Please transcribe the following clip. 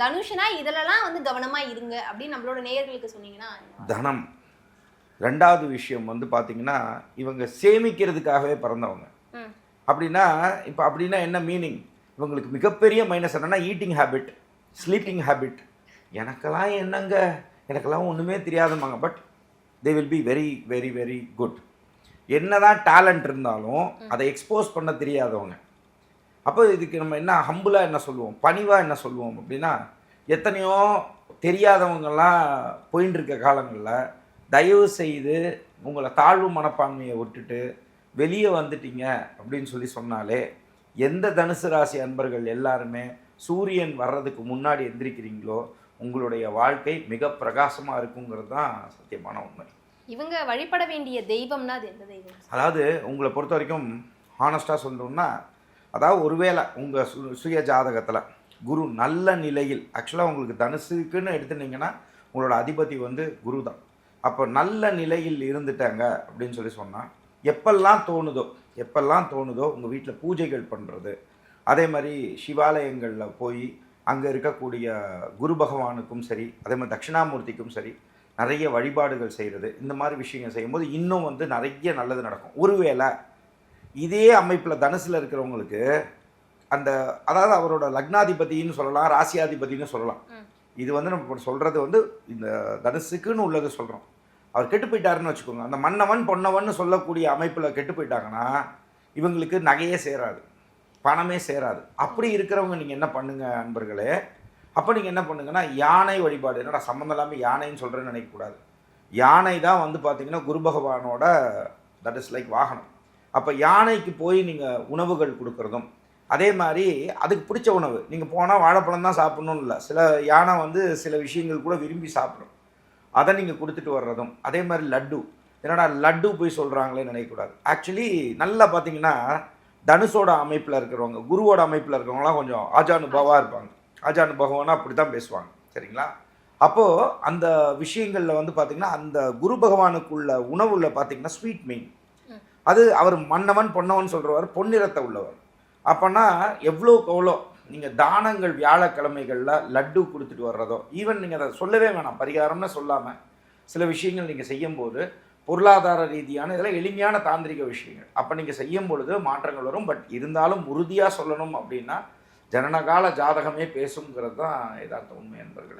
தனுஷனா இதுலலாம் வந்து கவனமா இருங்க அப்படின்னு நம்மளோட நேயர்களுக்கு சொன்னீங்கன்னா தனம். 2வது விஷயம் வந்து பார்த்தீங்கன்னா, இவங்க சேமிக்கிறதுக்காகவே பிறந்தவங்க. ம். அப்படின்னா இப்ப அப்படின்னா என்ன மீனிங்? இவங்களுக்கு மிகப்பெரிய மைனஸ் என்னன்னா, ஈட்டிங் ஹேபிட், ஸ்லீப்பிங் ஹேபிட். எனக்கெல்லாம் என்னங்க? எனக்கெல்லாம் ஒண்ணுமே தெரியாதும்பாங்க. But they will be very, very, very good. என்னதான் டேலண்ட் இருந்தாலும், அதை எக்ஸ்போஸ் பண்ண தெரியாதவங்க. அப்போ இதுக்கு நம்ம என்ன ஹம்பிளா என்ன சொல்லுவோம்? பணிவா என்ன சொல்லுவோம் அப்படின்னா, எத்தனையோ தெரியாதவங்கலாம் போயின்னு இருக்க காலங்கள்ல, தயவு செய்து உங்கள தாழ்வு மனப்பான்மையை விட்டுட்டு, வெளிய வந்துட்டீங்க அப்படின்னு சொல்லி சொன்னாலே, எந்த தனுசு ராசி அன்பர்கள் எல்லாருமே சூரியன் வர்றதுக்கு முன்னாடி எந்திரிக்கிறீங்களோ, உங்களுடைய வாழ்க்கை மிக பிரகாசமா இருக்குங்கிறது தான் சத்தியமான உண்மை. இவங்க வழிபட வேண்டிய தெய்வம்னா அது எந்த தெய்வம்? அதாவது உங்கள பொறுத்தவரைக்கும் ஹானஸ்ட்டா சொல்லணும்னா, அதாவது ஒருவேளை உங்க சுய ஜாதகத்துல குரு நல்ல நிலையில் ஆக்சுவலா உங்களுக்கு தனுசுக்குன்னு எடுத்துட்டீங்கன்னா, உங்களோட அதிபதி வந்து குரு தான். அப்போ நல்ல நிலையில் இருந்துட்டாங்க அப்படின்னு சொல்லி சொன்னா, எப்பெல்லாம் தோணுதோ உங்க வீட்ல பூஜைகள் பண்றது, அதே மாரி சிவாலயங்கள்ல போய் அங்க இருக்கக்கூடிய குரு பகவானுக்கும் சரி, அதே மாரி தட்சிணாமூர்த்திக்கும் சரி, நிறைய வழிபாடுகள் செய்றது. இந்த மாரி விஷயங்கள் செய்யும்போது இன்னும் வந்து நிறைய நல்லது நடக்கும். ஒருவேளை இதே அமைப்புல தனுசுல இருக்கிறவங்களுக்கு அந்த அதாவது அவரோட லக்னாதிபதின்னு சொல்லலாம், ராசியாதிபதின்னு சொல்லலாம். இது வந்து நம்ம இப்ப சொல்றது வந்து இந்த தனுசுக்குன்னு உள்ளது சொல்றோம். அவர் கெட்டு போயிட்டாருன்னு வச்சுக்கோங்க. அந்த மன்னவன், பொன்னவன்னு சொல்லக்கூடிய அமைப்புல கெட்டு போயிட்டாங்கன்னா, இவங்களுக்கு நகையே சேராது, பணமே சேராது. அப்படி இருக்கிறவங்க நீங்க என்ன பண்ணுங்க அன்பர்களே, அப்ப நீங்க என்ன பண்ணுங்கன்னா, யானை வழிபாடு. என்னடா சம்மந்தம் இல்லாம யானைன்னு சொல்றேன்னு நினைக்கக்கூடாது. யானை தான் வந்து பார்த்தீங்கன்னா, குரு பகவானோட தட் இஸ் லைக் வாகனம். அப்ப யானைக்கு போய் நீங்க உணவுகள் குடுக்குறதும், அதே மாரி அதுக்கு பிடிச்ச உணவு. நீங்க போனா வாழைப்பழம் தான் சாப்பிடணும்னு இல்ல. சில யானை வந்து சில விஷயங்கள் கூட விரும்பி சாப்பிடும். அத நீங்க குடுத்துட்டு வர்றதும், அதே மாரி லட்டு. என்னடா லட்டு போய் சொல்றாங்களேன்னு நினைக்கக்கூடாது. ஆக்சுவலி நல்லா பார்த்தீங்கன்னா, தனுஷோட அமைப்புல இருக்கிறவங்க, குருவோட அமைப்புல இருக்கிறவங்கலாம் கொஞ்சம் ஆஜானுபாவா இருப்பாங்க. ஆஜானுபாவம்னா அப்படித்தான் பேசுவாங்க. சரிங்களா? அப்போ அந்த விஷயங்கள்ல வந்து பார்த்தீங்கன்னா, அந்த குரு பகவானுக்குள்ள உணவுல பார்த்தீங்கன்னா ஸ்வீட் மெயின். அது அவர் மன்னவன், பொன்னவன் சொல்றவர் பொன்னிறத்த உள்ளவர். அப்பன்னா எவ்வளோக்கு எவ்வளோ நீங்க தானங்கள் வியாழக்கிழமைகள்ல லட்டு குடுத்துட்டு வர்றதோ, ஈவன் நீங்க அத சொல்லவே வேணாம். பரிகாரம்னு சொல்லாம, சில விஷயங்கள் நீங்க செய்யும்போது, பொருளாதார ரீதியான இதெல்லாம் எளிமையான தாந்திரிக விஷயங்கள். அப்ப நீங்க செய்யும் பொழுது மாற்றங்கள் வரும். பட் இருந்தாலும் உறுதியா சொல்லணும் அப்படின்னா, ஜனனகால ஜாதகமே பேசுங்கிறது தான் எதார்த்த உண்மை என்பர்களே.